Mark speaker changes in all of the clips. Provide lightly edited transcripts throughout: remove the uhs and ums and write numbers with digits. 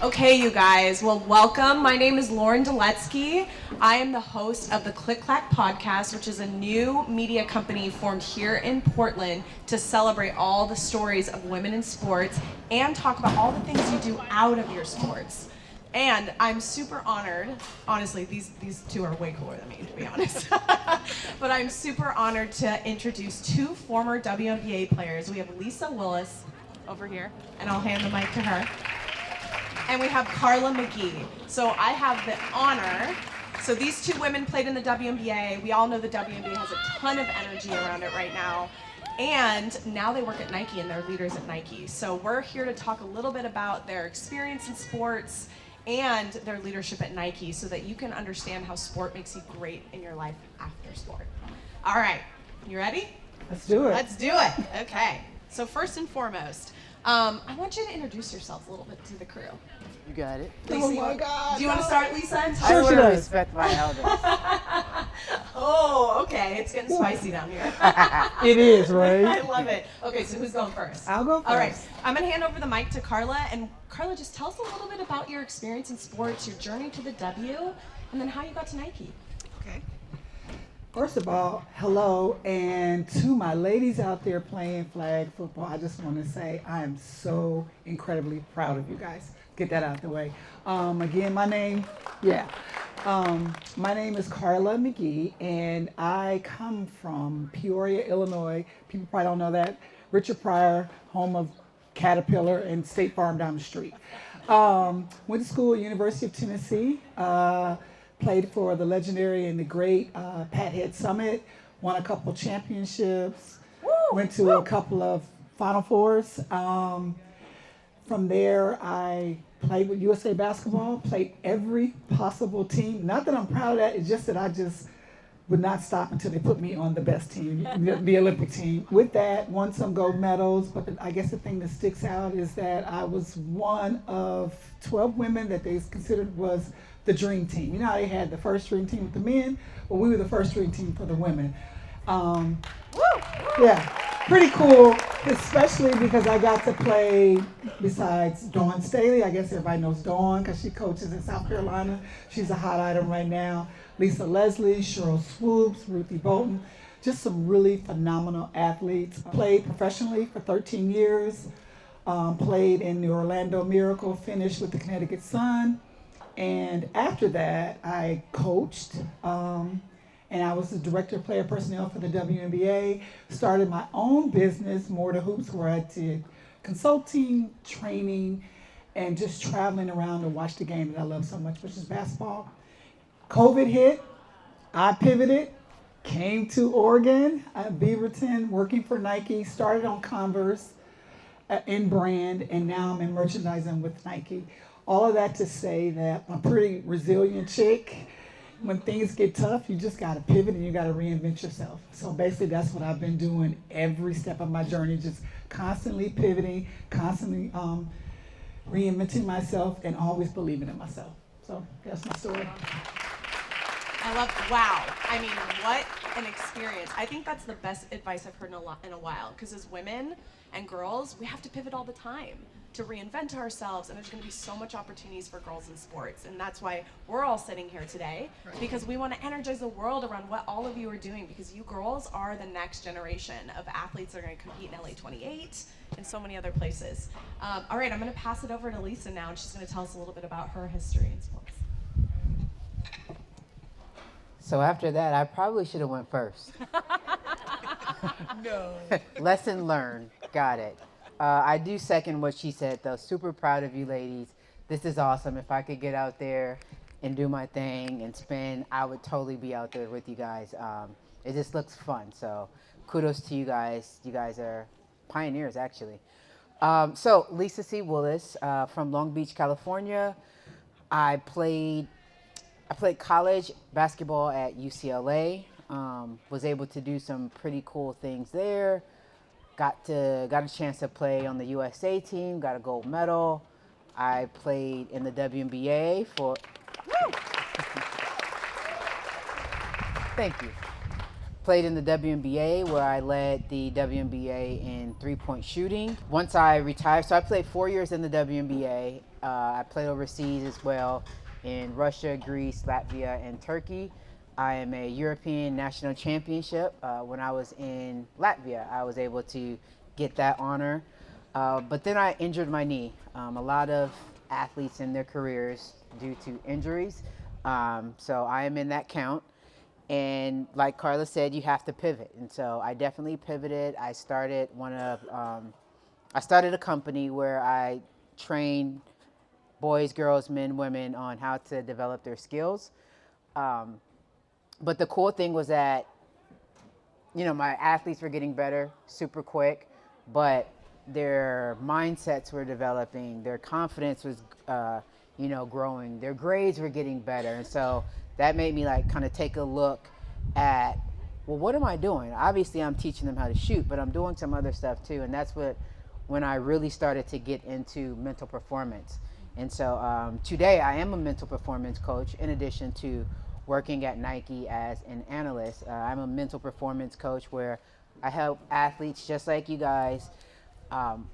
Speaker 1: Okay, you guys. Well, welcome. My name is Lauren Duletsky. I am the host of the Click Clack Podcast, which is a new media company formed here in Portland to celebrate all the stories of women in sports and talk about all the things you do out of your sports. And I'm super honored. Honestly, these two are way cooler than me, to be honest. But I'm super honored to introduce two former WNBA players. We have Lisa Willis over here, and I'll hand the mic to her. And we have Carla McGhee. So I have the honor. So these two women played in the WNBA. We all know the WNBA has a ton of energy around it right now. And now they work at Nike and they're leaders at Nike. So we're here to talk a little bit about their experience in sports and their leadership at Nike so that you can understand how sport makes you great in your life after sport. All right, you ready?
Speaker 2: Let's do it.
Speaker 1: Let's do it. Okay. So first and foremost, I want you to introduce yourselves a little bit to the crew.
Speaker 3: You got it.
Speaker 1: Lisa,
Speaker 2: Oh my God.
Speaker 1: do you want to start, Lisa? And
Speaker 2: Sure
Speaker 3: I
Speaker 2: she
Speaker 3: will
Speaker 2: does.
Speaker 3: respect my elders.
Speaker 1: Oh, okay. It's getting spicy down here.
Speaker 2: It is, right?
Speaker 1: I love it. Okay, so who's going first?
Speaker 2: I'll go first.
Speaker 1: All right. I'm going to hand over the mic to Carla. And Carla, just tell us a little bit about your experience in sports, your journey to the W, and then how you got to Nike.
Speaker 2: Okay. First of all, hello, and to my ladies out there playing flag football, I just want to say I am so incredibly proud of you guys. Get that out the way. Again, my name is Carla McGhee, and I come from Peoria, Illinois. People probably don't know that. Richard Pryor, home of Caterpillar and State Farm down the street. Went to school at University of Tennessee. Played for the legendary and the great Pat Head Summit. Won a couple championships. Went to a couple of Final Fours. From there, I played with USA Basketball, played every possible team. Not that I'm proud of that, it's just that I just would not stop until they put me on the best team, the Olympic team. With that, won some gold medals, but I guess the thing that sticks out is that I was one of 12 women that they considered was the dream team. You know how they had the first dream team with the men? Well, we were the first dream team for the women. Yeah, pretty cool, especially because I got to play besides Dawn Staley. I guess everybody knows Dawn because she coaches in South Carolina. She's a hot item right now. Lisa Leslie, Cheryl Swoops, Ruthie Bolton, just some really phenomenal athletes. Played professionally for 13 years, played in the Orlando Miracle, finished with the Connecticut Sun. And after that, I coached, and I was the director of player personnel for the WNBA. Started my own business, More to Hoops, where I did consulting, training, and just traveling around to watch the game that I love so much, which is basketball. COVID hit, I pivoted, came to Oregon, Beaverton, working for Nike, started on Converse in brand, and now I'm in merchandising with Nike. All of that to say that I'm a pretty resilient chick. When things get tough, you just got to pivot and you got to reinvent yourself. So basically that's what I've been doing every step of my journey, just constantly pivoting, constantly reinventing myself and always believing in myself. So that's my story.
Speaker 1: I love, wow. I mean, what an experience. I think that's the best advice I've heard in a while, because as women and girls, we have to pivot all the time to reinvent ourselves, and there's going to be so much opportunities for girls in sports, and that's why we're all sitting here today, because we want to energize the world around what all of you are doing, because you girls are the next generation of athletes that are going to compete in LA 28 and so many other places. All right, I'm going to pass it over to Lisa now, and she's going to tell us a little bit about her history in sports.
Speaker 3: So after that, I probably should have went first.
Speaker 2: No.
Speaker 3: Lesson learned. Got it. I do second what she said, though. Super proud of you ladies. This is awesome. If I could get out there and do my thing and spin, I would totally be out there with you guys. It just looks fun. So kudos to you guys. You guys are pioneers, actually. So Lisa C. Willis from Long Beach, California. I played college basketball at UCLA. Was able to do some pretty cool things there. Got a chance to play on the USA team. Got a gold medal. I played in the WNBA for. Thank you. Played in the WNBA, where I led the WNBA in three-point shooting. Once I retired, so I played 4 years in the WNBA. I played overseas as well in Russia, Greece, Latvia, and Turkey. I am a European national championship. When I was in Latvia, I was able to get that honor. But then I injured my knee. A lot of athletes in their careers due to injuries. So I am in that count. And like Carla said, you have to pivot. And so I definitely pivoted. I started a company where I trained boys, girls, men, women on how to develop their skills. But the cool thing was that, my athletes were getting better super quick, but their mindsets were developing, their confidence was, growing, their grades were getting better. And so that made me kind of take a look at, well, what am I doing? Obviously, I'm teaching them how to shoot, but I'm doing some other stuff too. And that's when I really started to get into mental performance. And so today I am a mental performance coach in addition to working at Nike as an analyst. I'm a mental performance coach where I help athletes just like you guys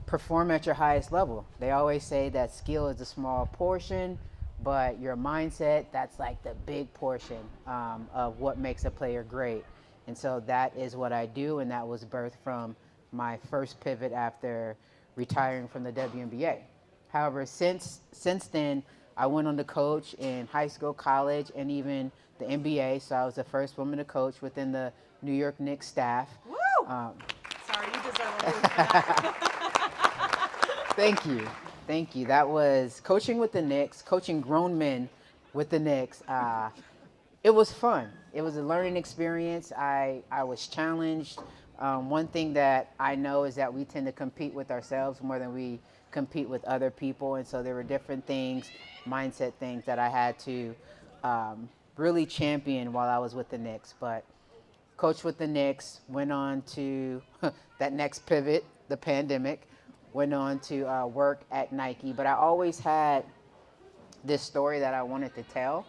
Speaker 3: perform at your highest level. They always say that skill is a small portion, but your mindset, that's like the big portion of what makes a player great. And so that is what I do, and that was birthed from my first pivot after retiring from the WNBA. However, since then, I went on to coach in high school, college, and even the NBA. So I was the first woman to coach within the New York Knicks staff.
Speaker 1: Woo! Sorry, you deserve a room for that.
Speaker 3: Thank you. That was coaching with the Knicks, coaching grown men with the Knicks. It was fun. It was a learning experience. I was challenged. One thing that I know is that we tend to compete with ourselves more than we compete with other people. And so there were different things, mindset things that I had to really champion while I was with the Knicks. But coached with the Knicks, went on to that next pivot, the pandemic, went on to work at Nike. But I always had this story that I wanted to tell.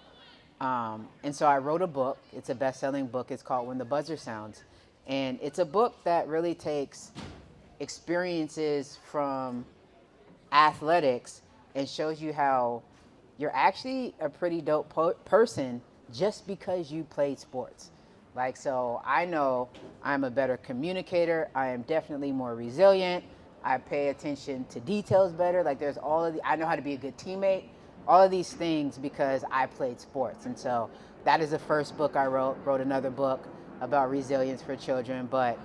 Speaker 3: And so I wrote a book. It's a best-selling book. It's called When the Buzzer Sounds. And it's a book that really takes experiences from athletics and shows you how you're actually a pretty dope person just because you played sports. So I know I'm a better communicator. I am definitely more resilient. I pay attention to details better. There's I know how to be a good teammate. All of these things because I played sports. And so that is the first book I wrote another book about resilience for children. But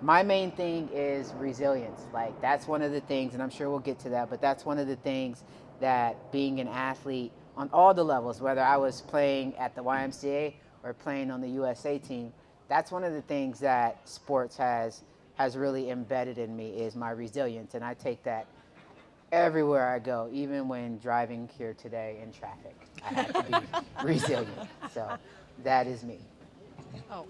Speaker 3: my main thing is resilience. That's one of the things, and I'm sure we'll get to that, but that's one of the things that being an athlete on all the levels, whether I was playing at the YMCA or playing on the USA team, that's one of the things that sports has really embedded in me is my resilience. And I take that everywhere I go, even when driving here today in traffic. I have to be resilient. So that is me.
Speaker 1: Oh.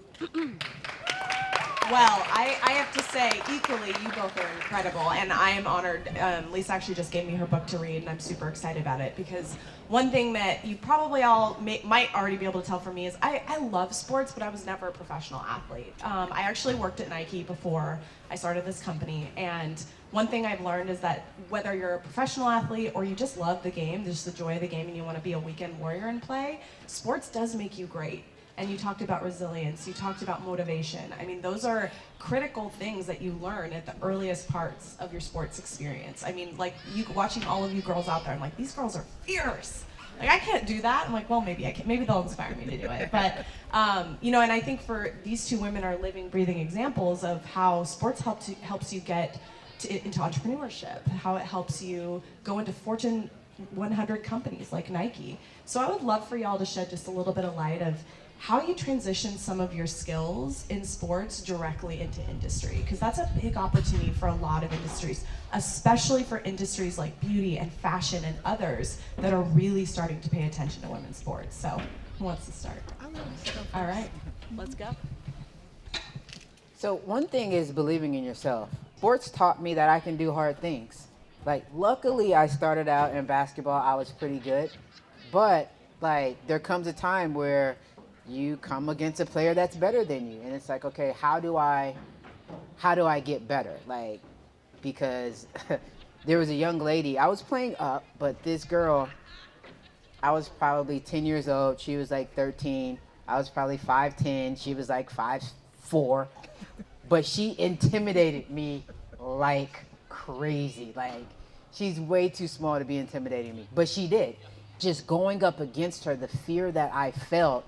Speaker 1: Well, I have to say, equally, you both are incredible, and I am honored. Lisa actually just gave me her book to read, and I'm super excited about it, because one thing that you probably all might already be able to tell from me is I love sports, but I was never a professional athlete. I actually worked at Nike before I started this company, and one thing I've learned is that whether you're a professional athlete or you just love the game, just the joy of the game, and you want to be a weekend warrior and play, sports does make you great. And you talked about resilience, you talked about motivation. I mean, those are critical things that you learn at the earliest parts of your sports experience. I mean, watching all of you girls out there, I'm like, these girls are fierce. I can't do that. I'm like, well, maybe I can. Maybe they'll inspire me to do it. But, and I think for these two women are living, breathing examples of how sports helps you get into entrepreneurship, how it helps you go into Fortune 100 companies like Nike. So I would love for y'all to shed just a little bit of light of how you transition some of your skills in sports directly into industry, because that's a big opportunity for a lot of industries, especially for industries like beauty and fashion and others that are really starting to pay attention to women's sports. So who wants to start?
Speaker 4: I'm ready to go first.
Speaker 1: All right.
Speaker 4: Let's go.
Speaker 3: So one thing is believing in yourself. Sports taught me that I can do hard things. Luckily I started out in basketball, I was pretty good, but there comes a time where you come against a player that's better than you. And it's like, okay, how do I get better? Like, because there was a young lady, I was playing up, but this girl, I was probably 10 years old. She was like 13. I was probably 5'10". She was like 5'4". But she intimidated me like crazy. Like, she's way too small to be intimidating me. But she did. Just going up against her, the fear that I felt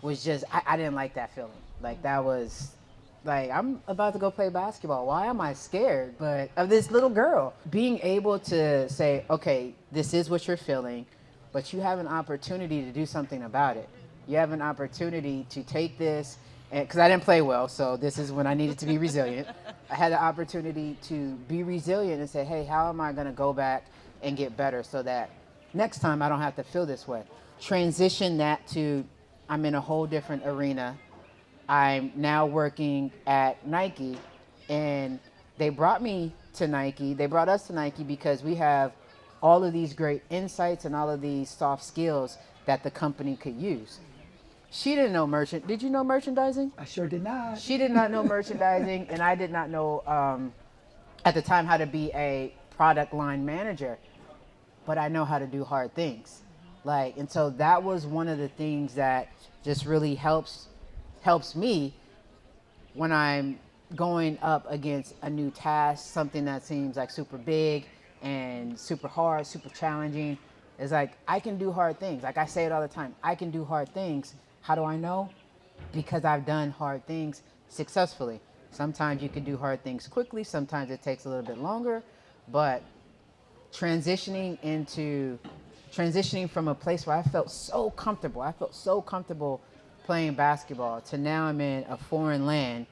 Speaker 3: was just, I didn't like that feeling. Like, that was, like, I'm about to go play basketball. Why am I scared? But of this little girl, being able to say, okay, this is what you're feeling, but you have an opportunity to do something about it. You have an opportunity to take this, and because I didn't play well, so this is when I needed to be resilient. I had the opportunity to be resilient and say, hey, how am I going to go back and get better so that next time I don't have to feel this way? Transition that to, I'm in a whole different arena. I'm now working at Nike, and they brought me to Nike. They brought us to Nike because we have all of these great insights and all of these soft skills that the company could use. She didn't know Did you know merchandising?
Speaker 2: I sure did not.
Speaker 3: She did not know merchandising, and I did not know at the time how to be a product line manager. But I know how to do hard things. Like, and so that was one of the things that just really helps me when I'm going up against a new task, something that seems like super big and super hard, super challenging. It's like, I can do hard things. Like I say it all the time, I can do hard things. How do I know? Because I've done hard things successfully. Sometimes you can do hard things quickly. Sometimes it takes a little bit longer. But transitioning from a place where I felt so comfortable playing basketball to now I'm in a foreign land,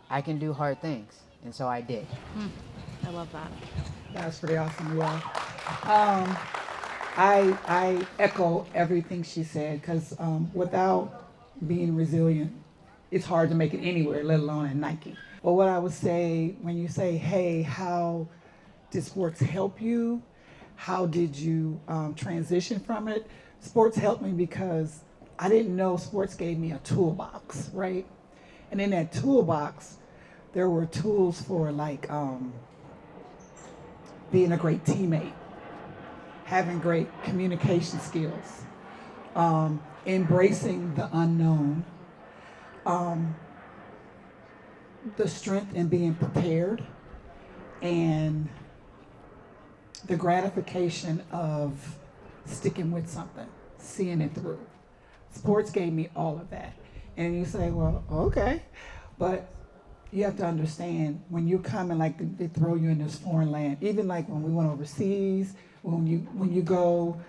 Speaker 3: I can do hard things. And so I did.
Speaker 1: I love that.
Speaker 2: That's pretty awesome, yeah. I echo everything she said, because without being resilient, it's hard to make it anywhere, let alone at Nike. But what I would say, when you say, hey, how did sports help you? How did you transition from it? Sports helped me because I didn't know sports gave me a toolbox, right? And in that toolbox, there were tools for like being a great teammate, having great communication skills, embracing the unknown, the strength in being prepared, and the gratification of sticking with something, seeing it through. Sports gave me all of that. And you say, well, okay, but you have to understand, when you come and like they throw you in this foreign land, even like when we went overseas, when you go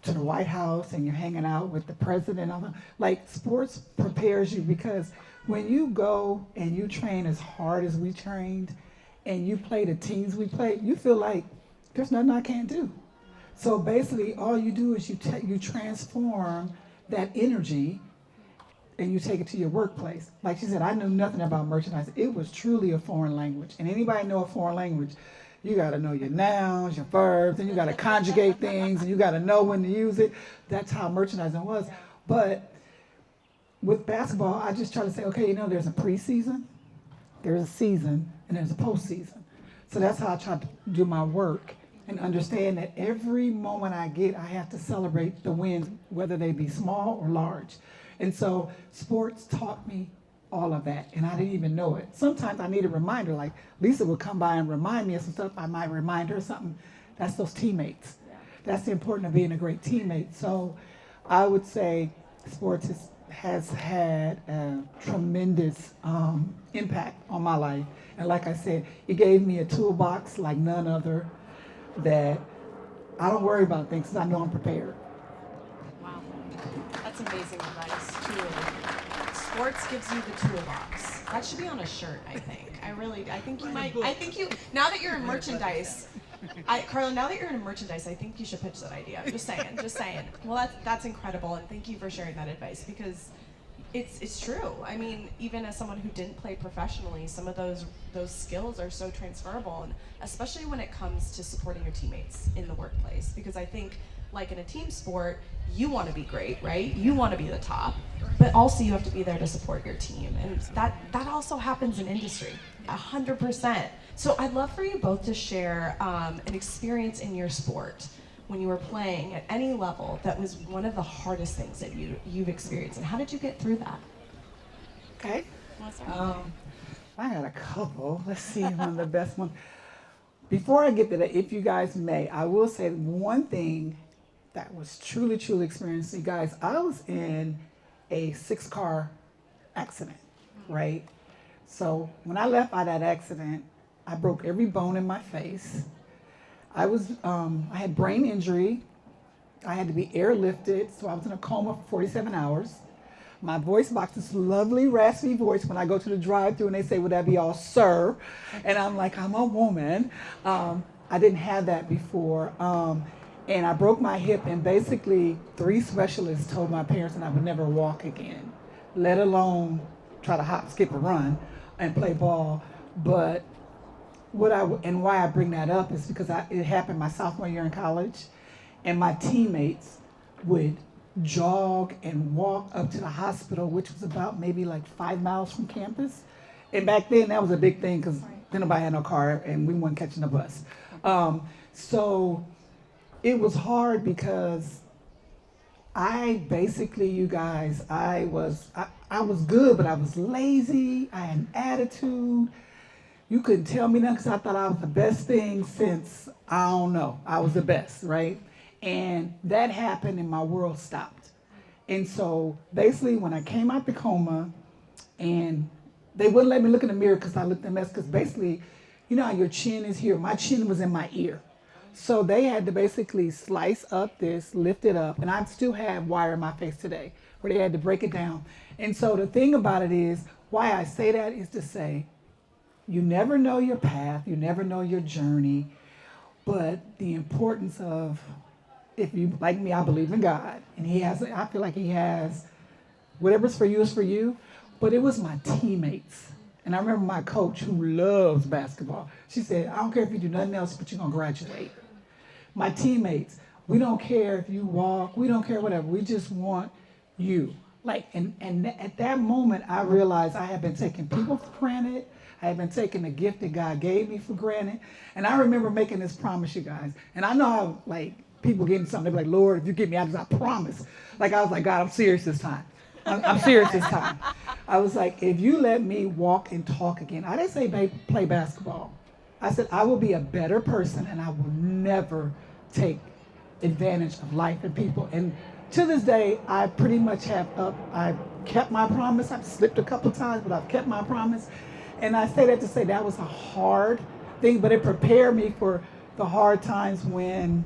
Speaker 2: to the White House and you're hanging out with the president, like sports prepares you, because when you go and you train as hard as we trained and you play the teams we played, you feel like there's nothing I can't do. So basically all you do is you transform that energy and you take it to your workplace. Like she said, I knew nothing about merchandise. It was truly a foreign language. And anybody know a foreign language, you got to know your nouns, your verbs, and you got to conjugate things, and you got to know when to use it. That's how merchandising was. But with basketball, I just try to say, okay, there's a preseason, there's a season, and there's a postseason. So that's how I try to do my work and understand that every moment I get, I have to celebrate the wins, whether they be small or large. And so sports taught me all of that, and I didn't even know it. Sometimes I need a reminder, like Lisa would come by and remind me of some stuff. I might remind her something. That's those teammates. That's the importance of being a great teammate. So I would say sports has had a tremendous impact on my life. And like I said, it gave me a toolbox like none other, that I don't worry about things because I know I'm prepared.
Speaker 1: Wow. That's amazing advice, truly. Sports gives you the toolbox. That should be on a shirt, I think. Now that you're in merchandise, Carla, now that you're in merchandise, I think you should pitch that idea. Just saying. Well, that's incredible, and thank you for sharing that advice, because it's true. I mean, even as someone who didn't play professionally, some of those skills are so transferable, and especially when it comes to supporting your teammates in the workplace, because I think like in a team sport, you want to be great, right? You want to be the top, but also you have to be there to support your team. And that also happens in industry, 100%. So I'd love for you both to share an experience in your sport when you were playing at any level that was one of the hardest things that you've experienced, and how did you get through that?
Speaker 2: Okay. I had a couple. Let's see, one of the best ones. Before I get to that, if you guys may, I will say one thing that was truly, truly experienced. You guys, I was in a 6-car accident, right? So when I left out of that accident, I broke every bone in my face. I had brain injury. I had to be airlifted, so I was in a coma for 47 hours. My voice box is lovely, raspy voice when I go to the drive-thru and they say, would that be all, sir? And I'm like, I'm a woman. I didn't have that before. And I broke my hip, and basically 3 specialists told my parents that I would never walk again, let alone try to hop, skip, or run and play ball. But why I bring that up is because it happened my sophomore year in college, and my teammates would jog and walk up to the hospital, which was about maybe like 5 miles from campus. And back then that was a big thing because then nobody had no car and we weren't catching the bus. So it was hard because I basically, you guys, I was good, but I was lazy. I had an attitude. You couldn't tell me nothing because I thought I was the best thing since, I don't know, I was the best, right? And that happened and my world stopped. And so basically when I came out the coma, and they wouldn't let me look in the mirror because I looked a mess, because basically, you know how your chin is here? My chin was in my ear. So they had to basically slice up this, lift it up, and I still have wire in my face today where they had to break it down. And so the thing about it is, why I say that is to say, you never know your path, you never know your journey, but the importance of, if you, like me, I believe in God, and I feel like he has, whatever's for you is for you, but it was my teammates. And I remember my coach, who loves basketball, she said, I don't care if you do nothing else, but you're gonna graduate. My teammates, we don't care if you walk, we don't care whatever, we just want you. Like, and at that moment, I realized I had been taking people for granted. I had been taking the gift that God gave me for granted. And I remember making this promise, you guys. And I know how, like, people getting something, they be like, Lord, if you get me out of this, I promise. Like, I was like, God, I'm serious this time. I'm serious this time. I was like, if you let me walk and talk again, I didn't say play basketball. I said, I will be a better person, and I will never take advantage of life and people. And to this day, I pretty much I've kept my promise. I've slipped a couple times, but I've kept my promise. And I say that to say that was a hard thing, but it prepared me for the hard times when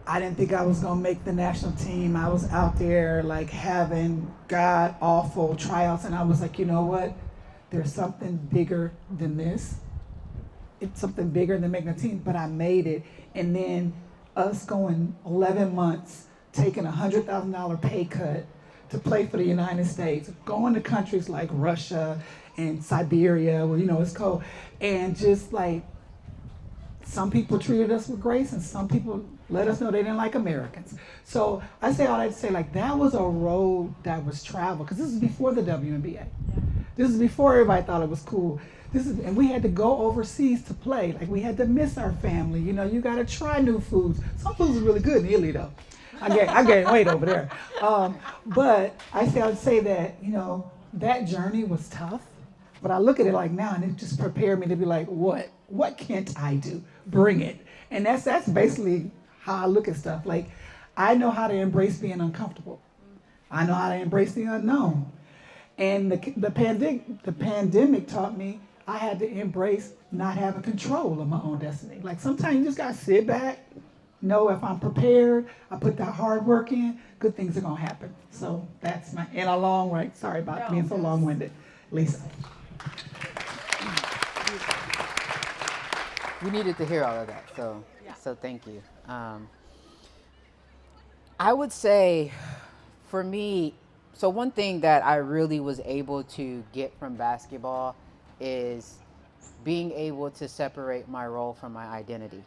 Speaker 2: I didn't think I was gonna make the national team. I was out there like having god awful tryouts, and I was like, you know what? There's something bigger than this. It's something bigger than making a team, but I made it. And then us going 11 months, taking $100,000 pay cut to play for the United States, going to countries like Russia and Siberia, where, you know, it's cold, and just like, some people treated us with grace and some people let us know they didn't like Americans. So I say all that to say, like, that was a road that was traveled, because this is before the WNBA. Yeah. This is before everybody thought it was cool. And we had to go overseas to play. Like, we had to miss our family. You know, you got to try new foods. Some foods are really good in Italy, though. I gained weight over there. But I would say that, you know, that journey was tough. But I look at it like now, and it just prepared me to be like, what can't I do? Bring it. And that's basically how I look at stuff. Like, I know how to embrace being uncomfortable. I know how to embrace the unknown. And the pandemic taught me I had to embrace not having control of my own destiny. Like, sometimes you just gotta sit back, know if I'm prepared, I put that hard work in, good things are gonna happen. So that's in a long way. Sorry about being so long-winded, Lisa.
Speaker 3: We needed to hear all of that, so thank you. I would say, for me, so one thing that I really was able to get from basketball is being able to separate my role from my identity.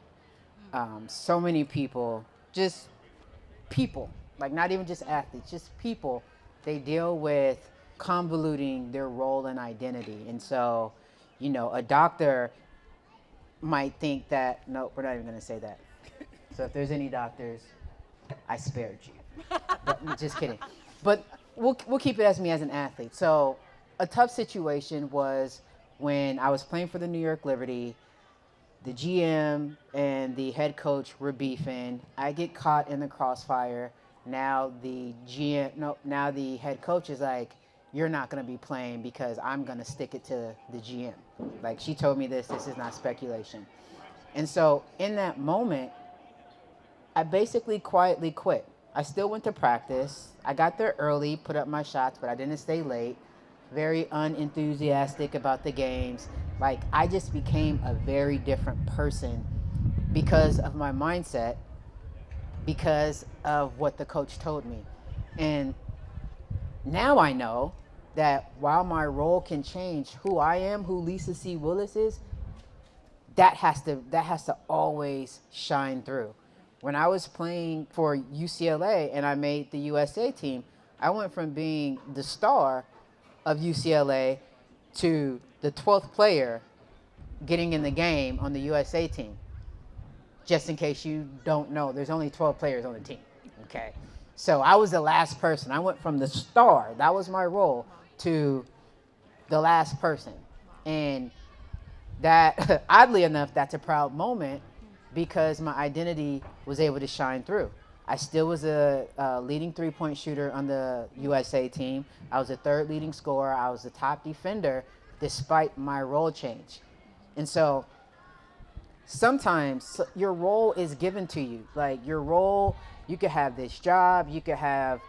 Speaker 3: So many people, just people, like not even just athletes, just people, they deal with convoluting their role and identity. And so, a doctor might think that, no, we're not even going to say that. So if there's any doctors, I spared you. But, just kidding. But we'll keep it as me as an athlete. So a tough situation was when I was playing for the New York Liberty. The GM and the head coach were beefing. I get caught in the crossfire. Now the head coach is like, you're not going to be playing because I'm going to stick it to the GM. Like, she told me this is not speculation. And so in that moment, I basically quietly quit. I still went to practice. I got there early, put up my shots, but I didn't stay late. Very unenthusiastic about the games. Like, I just became a very different person because of my mindset, because of what the coach told me. And now I know that while my role can change, who I am, who Lisa C. Willis is, that has to always shine through. When I was playing for UCLA and I made the USA team, I went from being the star of UCLA to the 12th player getting in the game on the USA team. Just in case you don't know, there's only 12 players on the team, okay? So I was the last person. I went from the star, that was my role, to the last person. And that, oddly enough, that's a proud moment because my identity was able to shine through. I still was a leading three-point shooter on the USA team. I was the third leading scorer. I was the top defender despite my role change. And so sometimes your role is given to you. Like, your role, you could have this job, you could have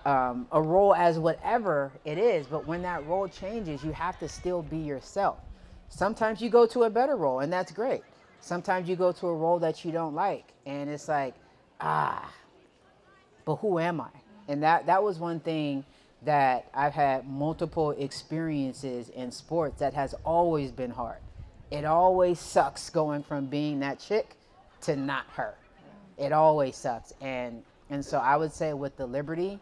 Speaker 3: a role as whatever it is, but when that role changes, you have to still be yourself. Sometimes you go to a better role, and that's great. Sometimes you go to a role that you don't like, and it's like, but who am I? And that was one thing that I've had multiple experiences in sports that has always been hard. It always sucks going from being that chick to not her. It always sucks. And so I would say with the Liberty,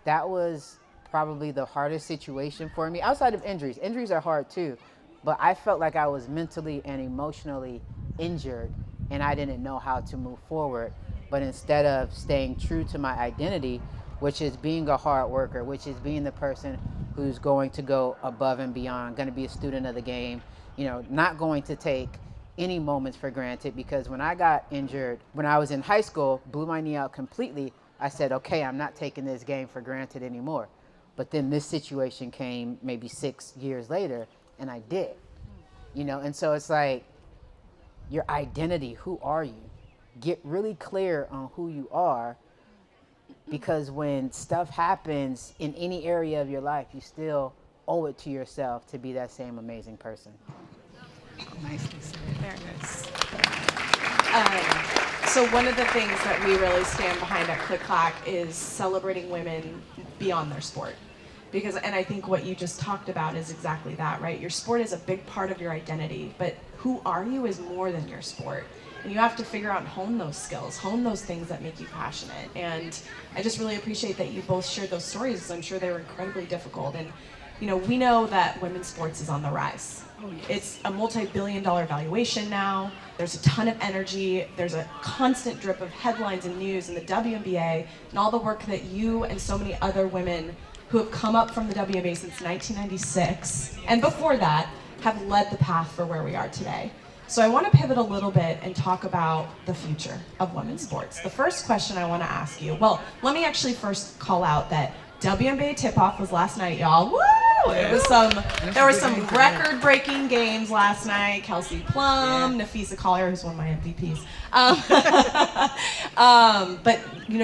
Speaker 3: that was probably the hardest situation for me, outside of injuries. Injuries are hard too, but I felt like I was mentally and emotionally injured and I didn't know how to move forward. But instead of staying true to my identity, which is being a hard worker, which is being the person who's going to go above and beyond, going to be a student of the game, not going to take any moments for granted, because when I got injured, when I was in high school, blew my knee out completely, I said, okay, I'm not taking this game for granted anymore. But then this situation came maybe 6 years later, and I did, and so it's like, your identity, who are you? Get really clear on who you are, because when stuff happens in any area of your life, you still owe it to yourself to be that same amazing person.
Speaker 2: Nicely said.
Speaker 1: Very nice. So one of the things that we really stand behind at Click Clack is celebrating women beyond their sport. And I think what you just talked about is exactly that, right? Your sport is a big part of your identity, but who are you is more than your sport. And you have to figure out and hone those skills, hone those things that make you passionate. And I just really appreciate that you both shared those stories, because I'm sure they were incredibly difficult. And, we know that women's sports is on the rise. Oh, yes. It's a multi-billion-dollar valuation now. There's a ton of energy. There's a constant drip of headlines and news in the WNBA and all the work that you and so many other women who have come up from the WNBA since 1996, and before that, have led the path for where we are today. So I want to pivot a little bit and talk about the future of women's sports. The first question I want to ask you, let me actually first call out that WNBA tip-off was last night, y'all. Woo! There were some record-breaking games last night. Kelsey Plum, Nafisa Collier, who's one of my MVPs. But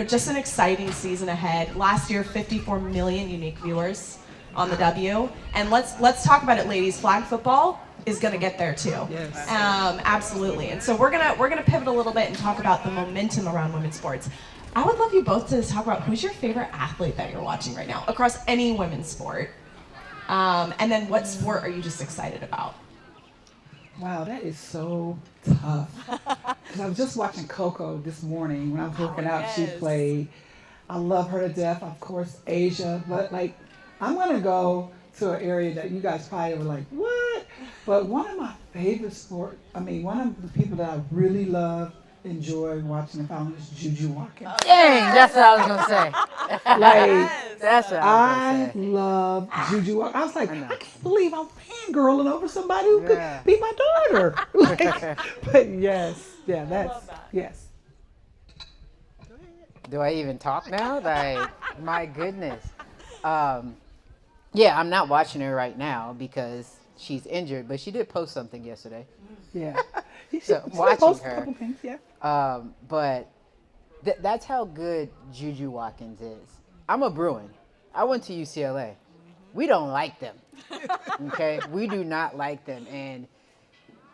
Speaker 1: just an exciting season ahead. Last year, 54 million unique viewers on the W. And let's talk about it, ladies. Flag football is going to get there too.
Speaker 2: Yes.
Speaker 1: Absolutely. And so we're gonna pivot a little bit and talk about the momentum around women's sports. I would love you both to talk about who's your favorite athlete that you're watching right now across any women's sport. And then what sport are you just excited about?
Speaker 2: Wow, that is so tough. 'Cause I was just watching Coco this morning when I was working out.
Speaker 1: Yes.
Speaker 2: She played. I love her to death, of course, Asia. But like, I'm gonna go to an area that you guys probably were like, what? But one of my favorite one of the people that I really love, enjoy watching and following is Juju Watkins.
Speaker 3: Dang, that's what I was gonna say.
Speaker 2: Like,
Speaker 3: That's what I was
Speaker 2: I
Speaker 3: gonna say.
Speaker 2: love Juju Watkins. I was like,
Speaker 3: I know.
Speaker 2: I can't believe I'm fangirling over somebody who
Speaker 3: Yeah.
Speaker 2: could be my daughter. Like, but yes, yeah, that's, yes.
Speaker 3: Do I even talk now? Like, my goodness. Yeah, I'm not watching her right now because she's injured, but she did post something yesterday.
Speaker 2: Yeah.
Speaker 3: So,
Speaker 2: She
Speaker 3: watching
Speaker 2: posts a
Speaker 3: her.
Speaker 2: couple things, yeah.
Speaker 3: But that's how good Juju Watkins is. I'm a Bruin. I went to UCLA. We don't like them. Okay? We do not like them. And,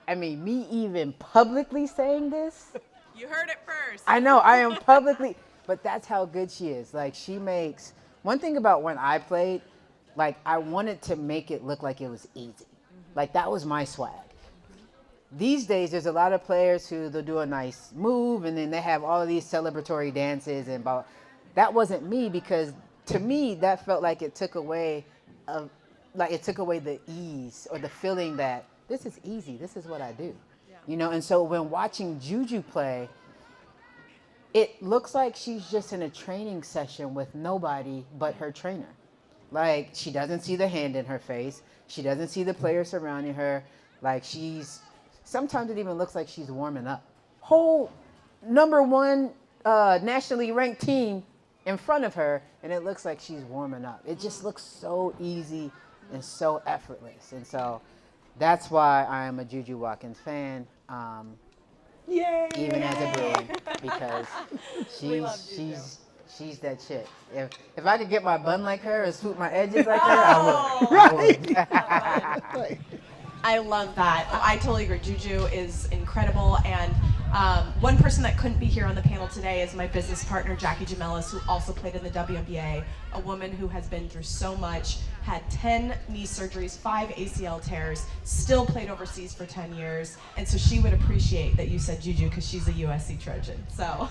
Speaker 3: I mean, me even publicly saying this.
Speaker 1: You heard it first.
Speaker 3: I know, I am publicly. But that's how good she is. Like, she makes. One thing about when I played, like, I wanted to make it look like it was easy. Like, that was my swag. These days, there's a lot of players who they'll do a nice move and then they have all of these celebratory dances and about. That wasn't me because to me that felt like it took away the ease or the feeling that this is easy. This is what I do, you know. And so when watching Juju play, it looks like she's just in a training session with nobody but her trainer. Like, she doesn't see the hand in her face. She doesn't see the players surrounding her. Like, sometimes it even looks like she's warming up. Whole number one nationally ranked team in front of her, and it looks like she's warming up. It just looks so easy and so effortless. And so that's why I am a Juju Watkins fan,
Speaker 2: Yay!
Speaker 3: even as a Bruin, because she's that chick. If I could get my bun like her and swoop my edges like her, I would.
Speaker 2: Right.
Speaker 1: I love that. I totally agree. Juju is incredible. And one person that couldn't be here on the panel today is my business partner, Jackie Jamelis, who also played in the WNBA, a woman who has been through so much, had 10 knee surgeries, 5 ACL tears, still played overseas for 10 years. And so she would appreciate that you said Juju because she's a USC Trojan. So,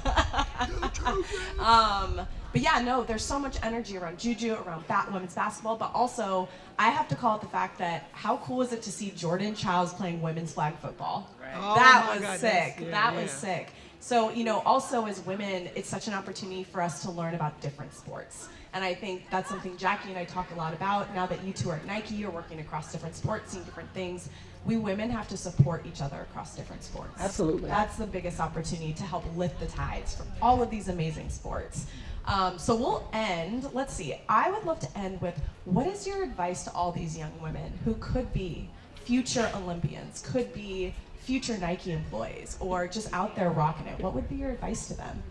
Speaker 1: but yeah, no, there's so much energy around Juju, around women's basketball, but also I have to call it the fact that how cool is it to see Jordan Childs playing women's flag football? Right. That was sick. Yeah, that was sick. So, you know, also as women, it's such an opportunity for us to learn about different sports. And I think that's something Jackie and I talk a lot about. Now that you two are at Nike, you're working across different sports, seeing different things. We women have to support each other across different sports.
Speaker 2: Absolutely.
Speaker 1: That's the biggest opportunity to help lift the tides from all of these amazing sports. So we'll end, let's see, I would love to end with, what is your advice to all these young women who could be future Olympians, could be future Nike employees, or just out there rocking it? What would be your advice to them?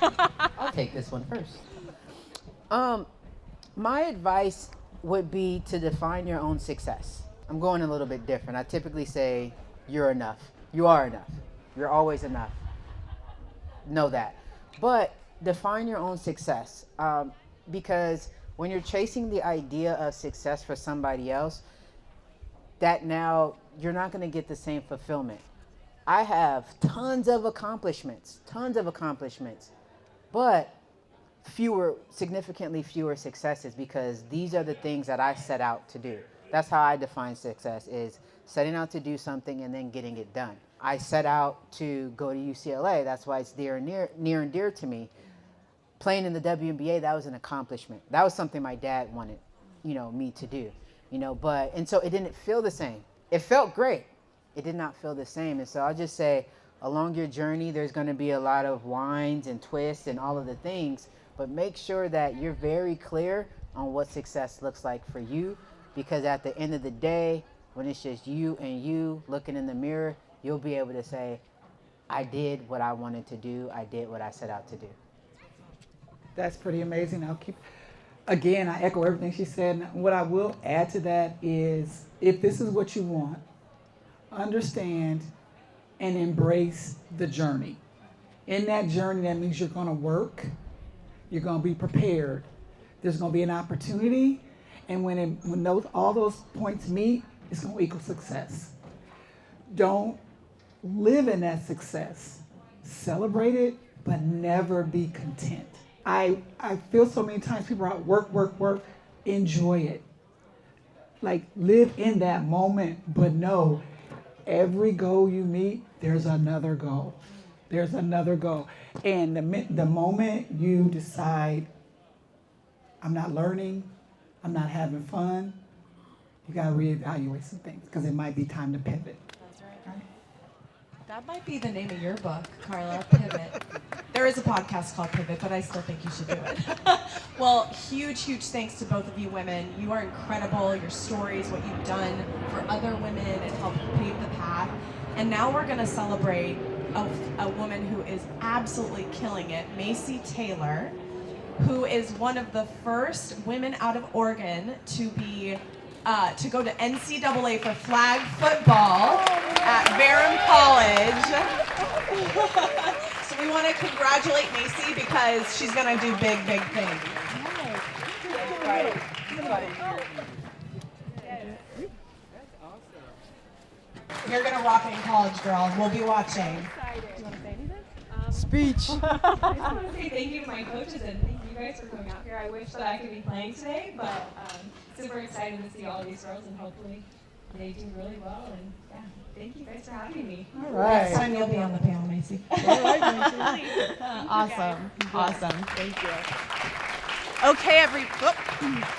Speaker 3: I'll take this one first. My advice would be to define your own success. I'm going a little bit different. I typically say you're enough. You are enough. You're always enough. Know that. But define your own success, because when you're chasing the idea of success for somebody else, that now you're not going to get the same fulfillment. I have tons of accomplishments, but significantly fewer successes, because these are the things that I set out to do. That's how I define success, is setting out to do something and then getting it done. I set out to go to UCLA. That's why it's near and dear to me. Playing in the WNBA, that was an accomplishment. That was something my dad wanted, me to do, and so it didn't feel the same. It felt great. It did not feel the same. And so I'll just say, along your journey, there's going to be a lot of winds and twists and all of the things, but make sure that you're very clear on what success looks like for you, because at the end of the day, when it's just you and you looking in the mirror, you'll be able to say, I did what I wanted to do. I did what I set out to do.
Speaker 2: That's pretty amazing. Again, I echo everything she said. And what I will add to that is, if this is what you want, understand and embrace the journey. In that journey, that means you're going to work. You're going to be prepared. There's going to be an opportunity. And when all those points meet, it's going to equal success. Don't live in that success. Celebrate it, but never be content. I feel so many times people are out, work, work, work. Enjoy it. Like, live in that moment, but know every goal you meet, there's another goal. There's another goal. And the moment you decide, I'm not learning, I'm not having fun, you got to reevaluate some things because it might be time to pivot.
Speaker 1: That's right. That might be the name of your book, Carla, Pivot. There is a podcast called Pivot, but I still think you should do it. Well, huge, huge thanks to both of you women. You are incredible. Your stories, what you've done for other women and helped pave the path. And now we're going to celebrate a woman who is absolutely killing it, Macy Taylor, who is one of the first women out of Oregon to be to go to NCAA for flag football at Barham College. So we want to congratulate Macy because she's going to do big, big things. Right. You're going to rock it in college, girl. We'll be watching.
Speaker 4: Do you want to say anything?
Speaker 3: Speech.
Speaker 4: I just want to say thank you to my coaches and thank you guys for coming out here. I wish that I could be playing today, but super excited to see all these girls and hopefully they do really well. And yeah, thank you guys for having me.
Speaker 2: All right.
Speaker 1: Next time you'll be on the panel, Macy.
Speaker 2: All right, Macy.
Speaker 1: Awesome. Awesome.
Speaker 4: Thank you.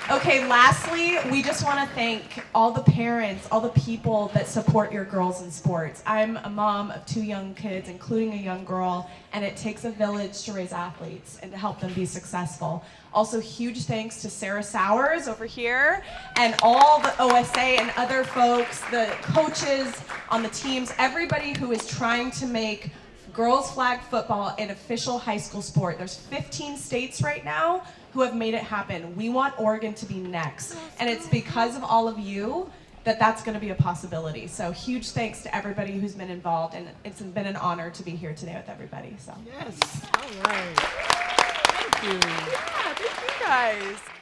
Speaker 1: Okay, lastly, we just want to thank all the parents, all the people that support your girls in sports. I'm a mom of 2 young kids, including a young girl, and it takes a village to raise athletes and to help them be successful. Also, huge thanks to Sarah Sowers over here and all the OSA and other folks, the coaches on the teams, everybody who is trying to make girls flag football an official high school sport. There's 15 states right now who have made it happen. We want Oregon to be next. And it's because of all of you that that's going to be a possibility. So huge thanks to everybody who's been involved, and it's been an honor to be here today with everybody. So
Speaker 2: Yes. All right. Thank you.
Speaker 4: Yeah, thank you guys.